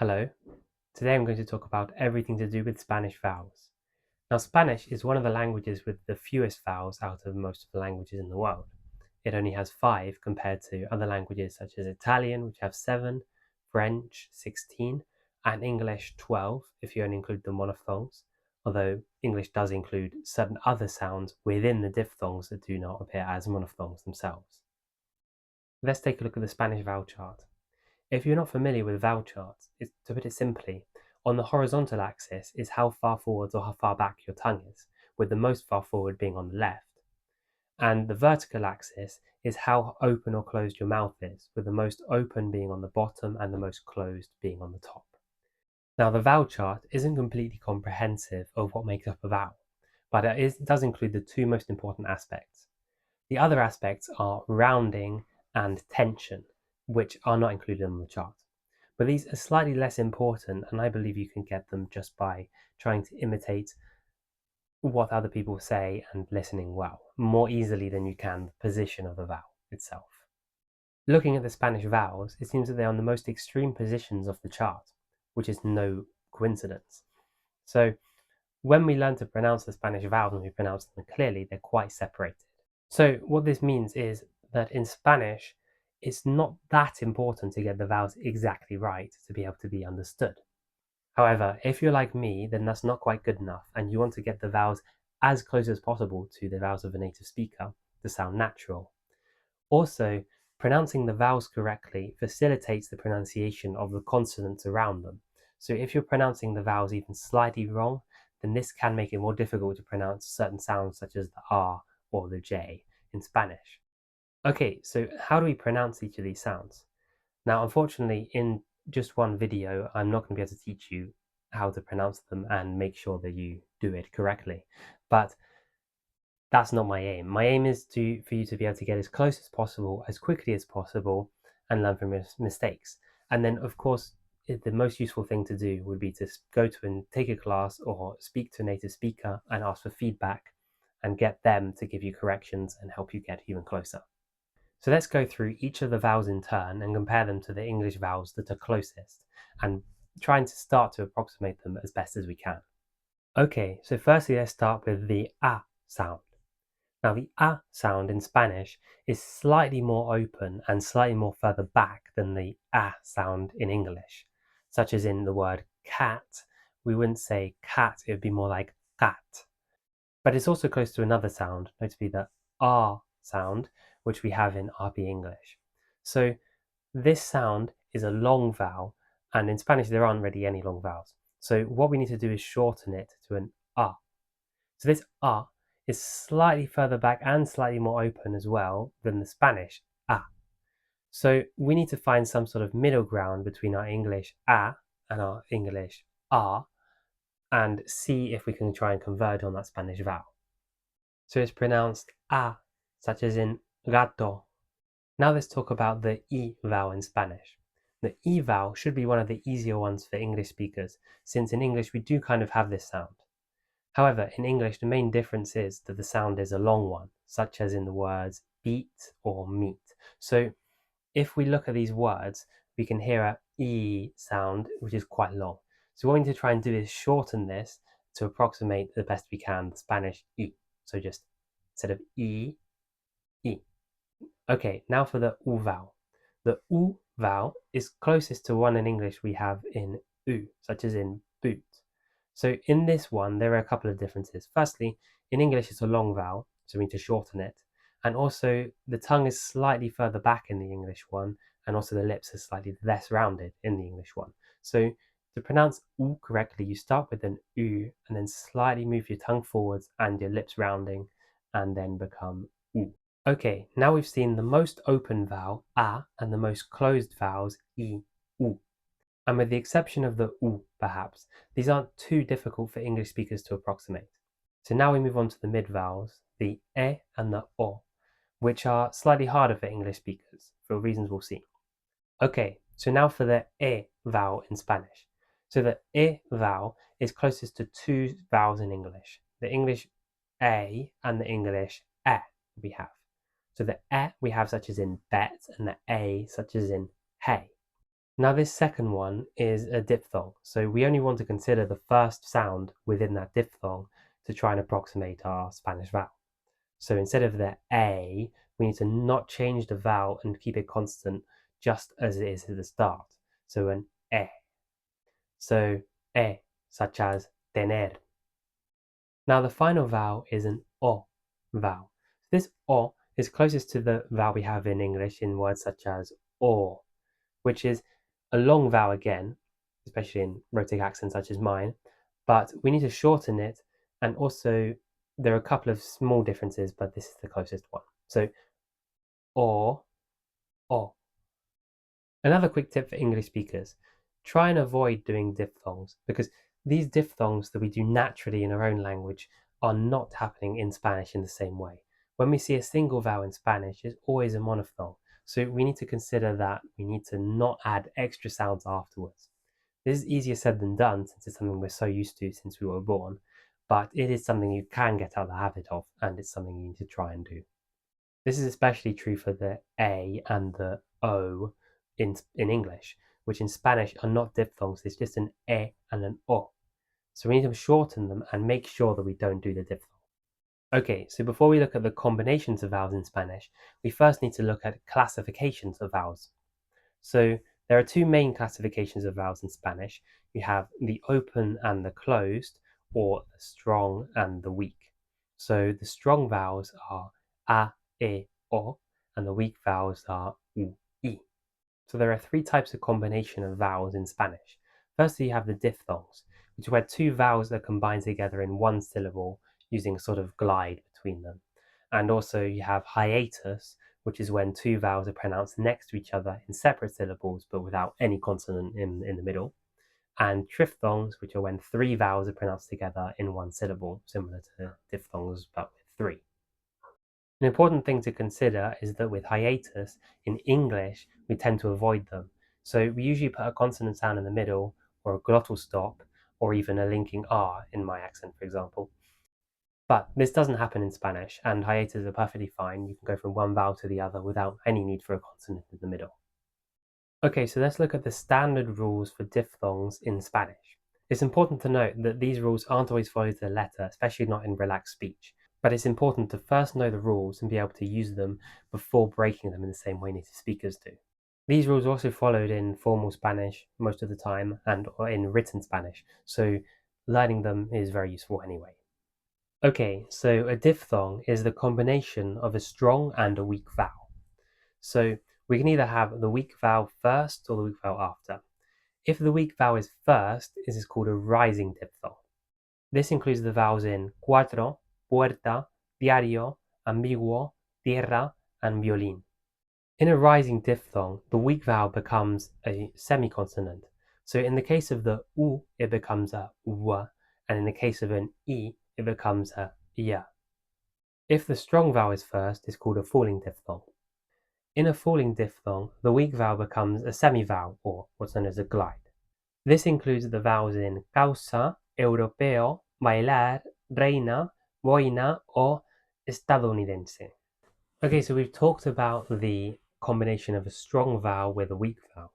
Hello, today I'm going to talk about everything to do with Spanish vowels. Now, Spanish is one of the languages with the fewest vowels out of most of the languages in the world. It only has 5 compared to other languages such as Italian, which have 7, French 16, and English 12 if you only include the monophthongs, although English does include certain other sounds within the diphthongs that do not appear as monophthongs themselves. Let's take a look at the Spanish vowel chart. If you're not familiar with vowel charts, to put it simply, on the horizontal axis is how far forwards or how far back your tongue is, with the most far forward being on the left. And the vertical axis is how open or closed your mouth is, with the most open being on the bottom and the most closed being on the top. Now, the vowel chart isn't completely comprehensive of what makes up a vowel, but it does include the 2 most important aspects. The other aspects are rounding and tension, which are not included on the chart. But these are slightly less important, and I believe you can get them just by trying to imitate what other people say and listening well, more easily than you can the position of the vowel itself. Looking at the Spanish vowels, it seems that they are on the most extreme positions of the chart, which is no coincidence. So when we learn to pronounce the Spanish vowels and we pronounce them clearly, they're quite separated. So what this means is that in Spanish, it's not that important to get the vowels exactly right to be able to be understood. However, if you're like me, then that's not quite good enough, and you want to get the vowels as close as possible to the vowels of a native speaker to sound natural. Also, pronouncing the vowels correctly facilitates the pronunciation of the consonants around them. So if you're pronouncing the vowels even slightly wrong, then this can make it more difficult to pronounce certain sounds such as the R or the J in Spanish. Okay, so how do we pronounce each of these sounds? Now, unfortunately, in just one video, I'm not going to be able to teach you how to pronounce them and make sure that you do it correctly. But that's not my aim. My aim is for you to be able to get as close as possible, as quickly as possible, and learn from your mistakes. And then, of course, the most useful thing to do would be to go to and take a class or speak to a native speaker and ask for feedback and get them to give you corrections and help you get even closer. So let's go through each of the vowels in turn and compare them to the English vowels that are closest and trying to start to approximate them as best as we can. Okay, so firstly let's start with the A sound. Now the A sound in Spanish is slightly more open and slightly more further back than the A sound in English, such as in the word cat. We wouldn't say cat, it would be more like cat. But it's also close to another sound, notably the R sound, which we have in RP English. So this sound is a long vowel, and in Spanish there aren't really any long vowels. So what we need to do is shorten it to an A. So this A is slightly further back and slightly more open as well than the Spanish A. So we need to find some sort of middle ground between our English A and our English R and see if we can try and converge on that Spanish vowel. So it's pronounced A, such as in gato. Now let's talk about the E vowel in Spanish. The E vowel should be one of the easier ones for English speakers, since in English we do kind of have this sound. However, in English the main difference is that the sound is a long one, such as in the words beat or meet. So if we look at these words, we can hear a E sound, which is quite long. So what we need to try and do is shorten this to approximate the best we can the Spanish E. So just instead of E, E. Okay, now for the U vowel. The U vowel is closest to one in English we have in U, such as in boot. So in this one, there are a couple of differences. Firstly, in English it's a long vowel, so we need to shorten it. And also the tongue is slightly further back in the English one, and also the lips are slightly less rounded in the English one. So to pronounce U correctly, you start with an U and then slightly move your tongue forwards and your lips rounding, and then become U. Okay, now we've seen the most open vowel, A, and the most closed vowels, I, U. And with the exception of the U, perhaps, these aren't too difficult for English speakers to approximate. So now we move on to the mid vowels, the E and the O, which are slightly harder for English speakers, for reasons we'll see. Okay, so now for the E vowel in Spanish. So the E vowel is closest to 2 vowels in English, the English A and the English E we have. So the E we have such as in bet and the A such as in hey. Now this second one is a diphthong, so we only want to consider the first sound within that diphthong to try and approximate our Spanish vowel. So instead of the A, we need to not change the vowel and keep it constant just as it is at the start. So an E. So E, such as tener. Now the final vowel is an O vowel. This O is closest to the vowel we have in English in words such as or, which is a long vowel again, especially in rhotic accents such as mine, but we need to shorten it, and also there are a couple of small differences, but this is the closest one. So or, o. Another quick tip for English speakers, try and avoid doing diphthongs, because these diphthongs that we do naturally in our own language are not happening in Spanish in the same way. When we see a single vowel in Spanish, it's always a monophthong. So we need to consider that we need to not add extra sounds afterwards. This is easier said than done since it's something we're so used to since we were born, but it is something you can get out of the habit of, and it's something you need to try and do. This is especially true for the A and the O in English, which in Spanish are not diphthongs, it's just an E and an O. So we need to shorten them and make sure that we don't do the diphthong. Okay, so before we look at the combinations of vowels in Spanish, we first need to look at classifications of vowels. So there are two main classifications of vowels in Spanish. You have the open and the closed, or the strong and the weak. So the strong vowels are a, e, o, and the weak vowels are u, i. So there are three types of combination of vowels in Spanish. Firstly, you have the diphthongs, which are where two vowels are combined together in one syllable using a sort of glide between them. And also you have hiatus, which is when two vowels are pronounced next to each other in separate syllables but without any consonant in the middle. And triphthongs, which are when three vowels are pronounced together in one syllable, similar to diphthongs but with three. An important thing to consider is that with hiatus, in English, we tend to avoid them. So we usually put a consonant sound in the middle, or a glottal stop, or even a linking R in my accent, for example. But this doesn't happen in Spanish, and hiatus are perfectly fine. You can go from one vowel to the other without any need for a consonant in the middle. Okay, so let's look at the standard rules for diphthongs in Spanish. It's important to note that these rules aren't always followed to the letter, especially not in relaxed speech. But it's important to first know the rules and be able to use them before breaking them in the same way native speakers do. These rules are also followed in formal Spanish most of the time and in written Spanish, so learning them is very useful anyway. Okay, so a diphthong is the combination of a strong and a weak vowel. So we can either have the weak vowel first or the weak vowel after. If the weak vowel is first, this is called a rising diphthong. This includes the vowels in cuatro, puerta, diario, ambiguo, tierra, and violín. In a rising diphthong, the weak vowel becomes a semiconsonant. So in the case of the u, it becomes a w, and in the case of an I, it becomes a ya. If the strong vowel is first, it's called a falling diphthong. In a falling diphthong, the weak vowel becomes a semivowel, or what's known as a glide. This includes the vowels in causa, europeo, bailar, reina, boina, or estadounidense. Okay, so we've talked about the combination of a strong vowel with a weak vowel.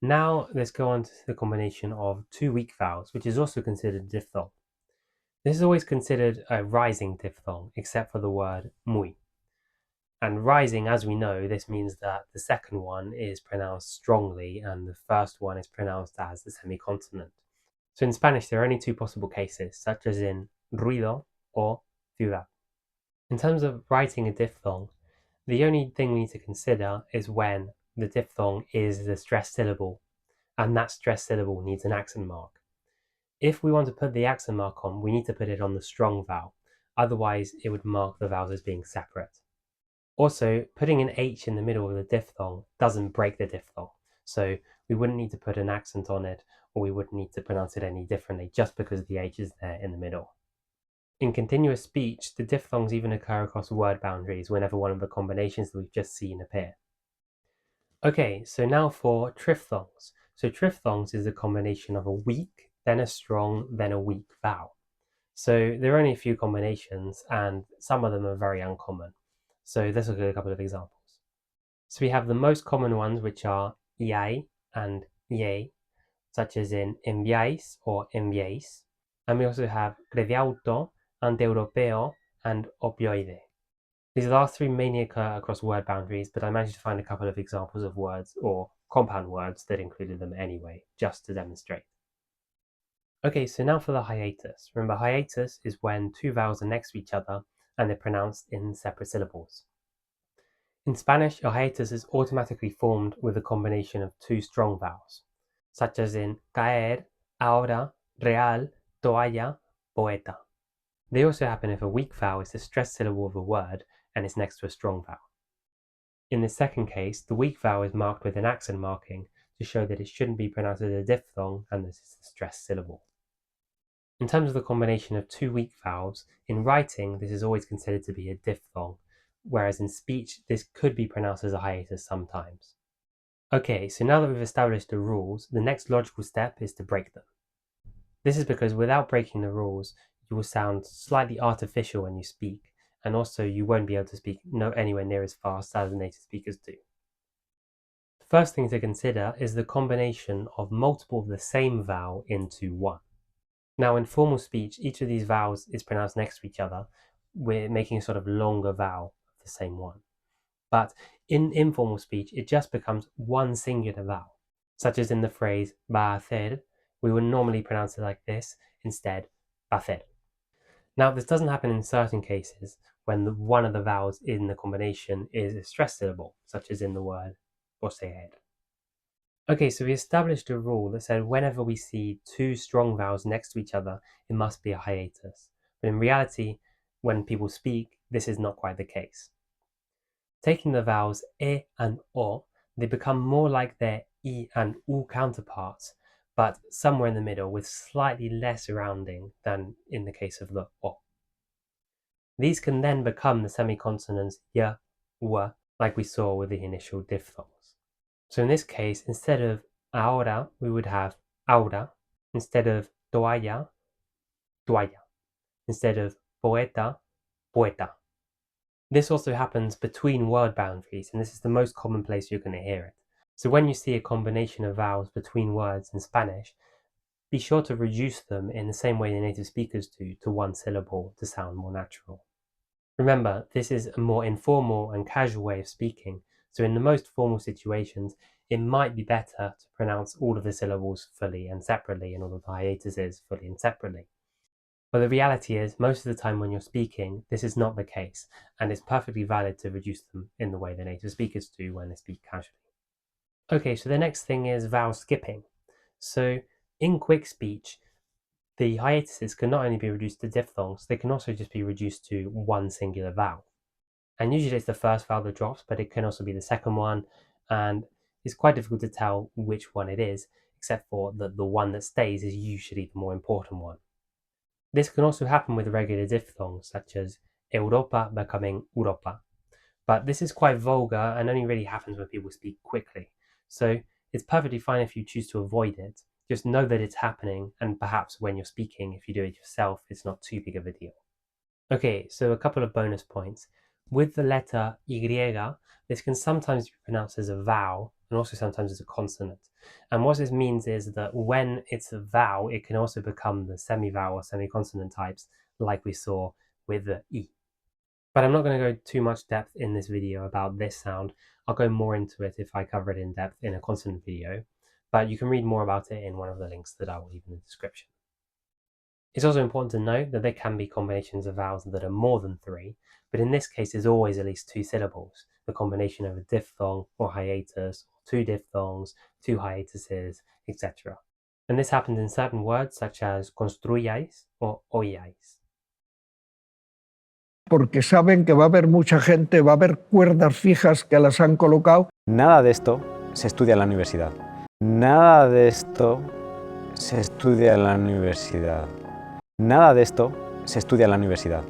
Now let's go on to the combination of two weak vowels, which is also considered a diphthong. This is always considered a rising diphthong, except for the word muy. And rising, as we know, this means that the second one is pronounced strongly and the first one is pronounced as the semiconsonant. So in Spanish, there are only two possible cases, such as in ruido or ciudad. In terms of writing a diphthong, the only thing we need to consider is when the diphthong is the stressed syllable, and that stressed syllable needs an accent mark. If we want to put the accent mark on, we need to put it on the strong vowel, otherwise it would mark the vowels as being separate. Also, putting an H in the middle of the diphthong doesn't break the diphthong, so we wouldn't need to put an accent on it, or we wouldn't need to pronounce it any differently just because the H is there in the middle. In continuous speech, the diphthongs even occur across word boundaries whenever one of the combinations that we've just seen appear. Okay, so now for triphthongs. So triphthongs is a combination of a weak, then a strong, then a weak vowel. So there are only a few combinations, and some of them are very uncommon. So let's look at a couple of examples. So we have the most common ones, which are iai, and ye, such as in enviáis or enviéis. And we also have rediauto, anti-europeo, and opioide. These last three mainly occur across word boundaries, but I managed to find a couple of examples of words or compound words that included them anyway, just to demonstrate. Okay, so now for the hiatus. Remember, hiatus is when two vowels are next to each other and they're pronounced in separate syllables. In Spanish, a hiatus is automatically formed with a combination of two strong vowels, such as in caer, ahora, real, toalla, poeta. They also happen if a weak vowel is the stressed syllable of a word and is next to a strong vowel. In the second case, the weak vowel is marked with an accent marking to show that it shouldn't be pronounced as a diphthong and this is the stressed syllable. In terms of the combination of two weak vowels, in writing this is always considered to be a diphthong, whereas in speech this could be pronounced as a hiatus sometimes. Okay, so now that we've established the rules, the next logical step is to break them. This is because without breaking the rules, you will sound slightly artificial when you speak, and also you won't be able to speak anywhere near as fast as native speakers do. The first thing to consider is the combination of multiple of the same vowel into one. Now in formal speech, each of these vowels is pronounced next to each other. We're making a sort of longer vowel of the same one. But in informal speech, it just becomes one singular vowel, such as in the phrase va a hacer. We would normally pronounce it like this, instead, va a hacer. Now this doesn't happen in certain cases when one of the vowels in the combination is a stressed syllable, such as in the word poseer. Okay, so we established a rule that said whenever we see two strong vowels next to each other, it must be a hiatus. But in reality, when people speak, this is not quite the case. Taking the vowels e and o, they become more like their I and U counterparts, but somewhere in the middle with slightly less rounding than in the case of the o. These can then become the semiconsonants y, w, like we saw with the initial diphthongs. So in this case, instead of ahora, we would have aura. Instead of toalla, toalla. Instead of poeta, poeta. This also happens between word boundaries, and this is the most common place you're going to hear it. So when you see a combination of vowels between words in Spanish, be sure to reduce them in the same way the native speakers do to one syllable to sound more natural. Remember, this is a more informal and casual way of speaking, so in the most formal situations, it might be better to pronounce all of the syllables fully and separately and all of the hiatuses fully and separately. But the reality is, most of the time when you're speaking, this is not the case, and it's perfectly valid to reduce them in the way the native speakers do when they speak casually. Okay, so the next thing is vowel skipping. So in quick speech, the hiatuses can not only be reduced to diphthongs, they can also just be reduced to one singular vowel. And usually it's the first vowel that drops, but it can also be the second one, and it's quite difficult to tell which one it is, except for that the one that stays is usually the more important one. This can also happen with regular diphthongs, such as Europa becoming Europa. But this is quite vulgar and only really happens when people speak quickly. So it's perfectly fine if you choose to avoid it. Just know that it's happening, and perhaps when you're speaking, if you do it yourself, it's not too big of a deal. Okay, so a couple of bonus points. With the letter Y, this can sometimes be pronounced as a vowel and also sometimes as a consonant. And what this means is that when it's a vowel, it can also become the semi-vowel or semi-consonant types like we saw with the I. But I'm not going to go too much depth in this video about this sound. I'll go more into it if I cover it in depth in a consonant video, but you can read more about it in one of the links that I will leave in the description. It's also important to note that there can be combinations of vowels that are more than 3, but in this case there's always at least 2 syllables, the combination of a diphthong or hiatus, or 2 diphthongs, 2 hiatuses, etc. And this happens in certain words such as construyáis or oíais. Porque saben que va a haber mucha gente, va a haber cuerdas fijas que las han colocado. Nada de esto se estudia en la universidad. Nada de esto se estudia en la universidad. Nada de esto se estudia en la universidad.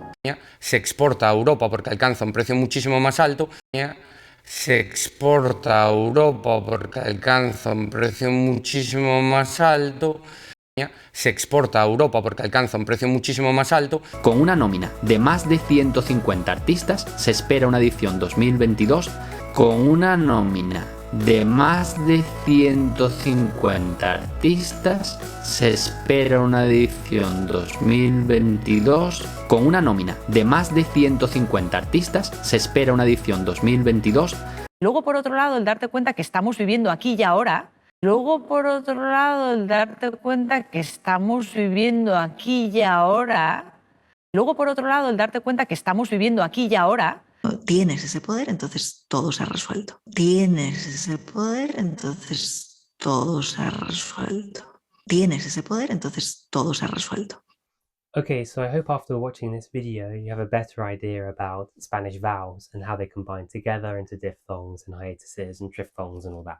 Se exporta a Europa porque alcanza un precio muchísimo más alto. Se exporta a Europa porque alcanza un precio muchísimo más alto. Se exporta a Europa porque alcanza un precio muchísimo más alto. Con una nómina de más de 150 artistas, se espera una edición 2022 con una nómina de más de 150 artistas, se espera una edición 2022 con una nómina de más de 150 artistas, se espera una edición 2022. Luego, por otro lado, el darte cuenta que estamos viviendo aquí y ahora. Luego, por otro lado, el darte cuenta que estamos viviendo aquí y ahora. Luego, por otro lado, el darte cuenta que estamos viviendo aquí y ahora. Tienes ese poder, entonces todo se ha resuelto. Tienes ese poder, entonces todo se ha resuelto. Tienes ese poder, entonces todo se ha resuelto. Okay, so I hope after watching this video you have a better idea about Spanish vowels and how they combine together into diphthongs and hiatuses and triphthongs and all that.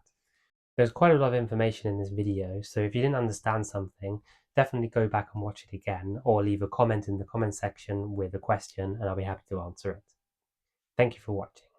There's quite a lot of information in this video, so if you didn't understand something, definitely go back and watch it again, or leave a comment in the comment section with a question and I'll be happy to answer it. Thank you for watching.